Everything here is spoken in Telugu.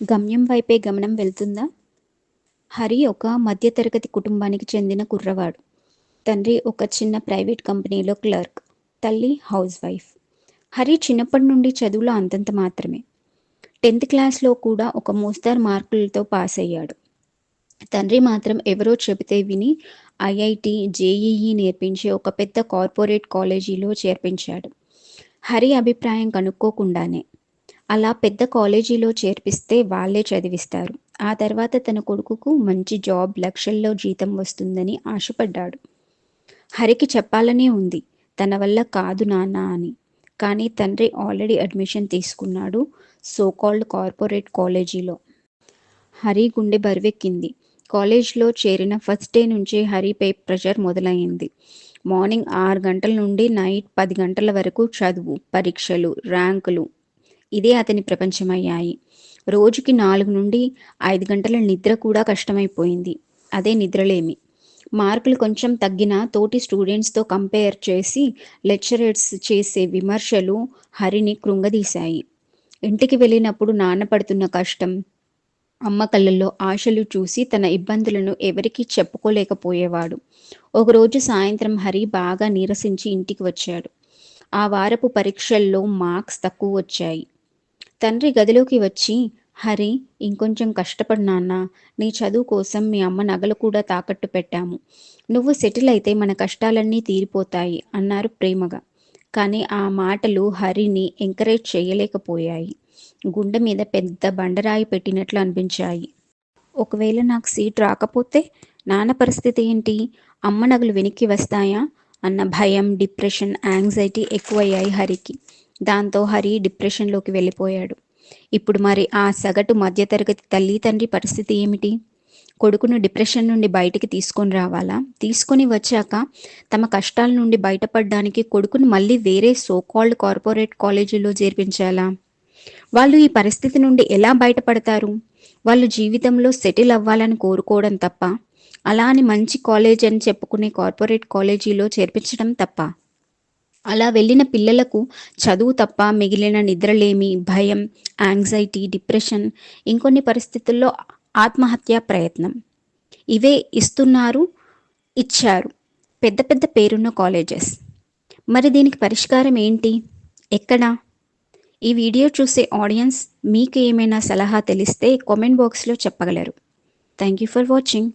గమ్యం వైపే గమనం వెళ్తుందా? హరి ఒక మధ్యతరగతి కుటుంబానికి చెందిన కుర్రవాడు. తండ్రి ఒక చిన్న ప్రైవేట్ కంపెనీలో క్లర్క్, తల్లి హౌస్ వైఫ్. హరి చిన్నప్పటి నుండి చదువులో అంతంత మాత్రమే. 10th క్లాస్లో కూడా ఒక మోస్తరు మార్కులతో పాస్ అయ్యాడు. తండ్రి మాత్రం ఎవరో చెబితే విని ఐఐటి, జేఈఈ నేర్పించే ఒక పెద్ద కార్పొరేట్ కాలేజీలో చేర్పించాడు. హరి అభిప్రాయం కనుక్కోకుండానే. అలా పెద్ద కాలేజీలో చేర్పిస్తే వాళ్ళే చదివిస్తారు. ఆ తర్వాత తన కొడుకుకు మంచి జాబ్, లక్షల్లో జీతం వస్తుందని ఆశపడ్డాడు. హరికి చెప్పాలనే ఉంది, తన వల్ల కాదు నాన్న అని. కానీ తండ్రి ఆల్రెడీ అడ్మిషన్ తీసుకున్నాడు సో కాల్డ్ కార్పొరేట్ కాలేజీలో. హరి గుండె బరువెక్కింది. కాలేజ్లో చేరిన ఫస్ట్ డే నుంచే హరిపై ప్రెషర్ మొదలైంది. మార్నింగ్ 6 గంటల నుండి నైట్ 10 గంటల వరకు చదువు, పరీక్షలు, ర్యాంకులు, ఇదే అతని ప్రపంచమయ్యాయి. రోజుకి 4 నుండి 5 గంటల నిద్ర కూడా కష్టమైపోయింది. అదే నిద్రలేమి. మార్కులు కొంచెం తగ్గినా తోటి స్టూడెంట్స్తో కంపేర్ చేసి లెక్చరర్స్ చేసే విమర్శలు హరిని కృంగదీశాయి. ఇంటికి వెళ్ళినప్పుడు నాన్న పడుతున్న కష్టం, అమ్మ కళ్ళల్లో ఆశలు చూసి తన ఇబ్బందులను ఎవరికీ చెప్పుకోలేకపోయేవాడు. ఒకరోజు సాయంత్రం హరి బాగా నీరసించి ఇంటికి వచ్చాడు. ఆ వారపు పరీక్షల్లో మార్క్స్ తక్కువ వచ్చాయి. తండ్రి గదిలోకి వచ్చి, హరి, ఇంకొంచెం కష్టపడు నాన్న, నీ చదువు కోసం మీ అమ్మ నగలు కూడా తాకట్టు పెట్టాము. నువ్వు సెటిల్ అయితే మన కష్టాలన్నీ తీరిపోతాయి అన్నారు ప్రేమగా. కానీ ఆ మాటలు హరిని ఎంకరేజ్ చేయలేకపోయాయి. గుండె మీద పెద్ద బండరాయి పెట్టినట్లు అనిపించాయి. ఒకవేళ నాకు సీట్ రాకపోతే నాన్న పరిస్థితి ఏంటి? అమ్మ నగలు వెనక్కి వస్తాయా అన్న భయం, డిప్రెషన్, యాంగ్జైటీ ఎక్కువయ్యాయి హరికి. దాంతో హరి డిప్రెషన్లోకి వెళ్ళిపోయాడు. ఇప్పుడు మరి ఆ సగటు మధ్యతరగతి తల్లి తండ్రి పరిస్థితి ఏమిటి? కొడుకును డిప్రెషన్ నుండి బయటికి తీసుకొని రావాలా? తీసుకొని వచ్చాక తమ కష్టాల నుండి బయటపడడానికి కొడుకును మళ్ళీ వేరే సోకాల్డ్ కార్పొరేట్ కాలేజీలో చేర్పించాలా? వాళ్ళు ఈ పరిస్థితి నుండి ఎలా బయటపడతారు? వాళ్ళు జీవితంలో సెటిల్ అవ్వాలని కోరుకోవడం తప్ప, అలా అని మంచి కాలేజ్ అని చెప్పుకునే కార్పొరేట్ కాలేజీలో చేర్పించడం తప్ప. అలా వెళ్ళిన పిల్లలకు చదువు తప్ప మిగిలిన నిద్రలేమి, భయం, యాంగ్జైటీ, డిప్రెషన్, ఇంకొన్ని పరిస్థితుల్లో ఆత్మహత్యా ప్రయత్నం. ఇవే ఇచ్చారు పెద్ద పెద్ద పేరున్న కాలేజెస్. మరి దీనికి పరిష్కారం ఏంటి? ఎక్కడా? ఈ వీడియో చూసే ఆడియన్స్ మీకు ఏమైనా సలహా తెలిస్తే కామెంట్ బాక్స్లో చెప్పగలరు. Thank you for watching.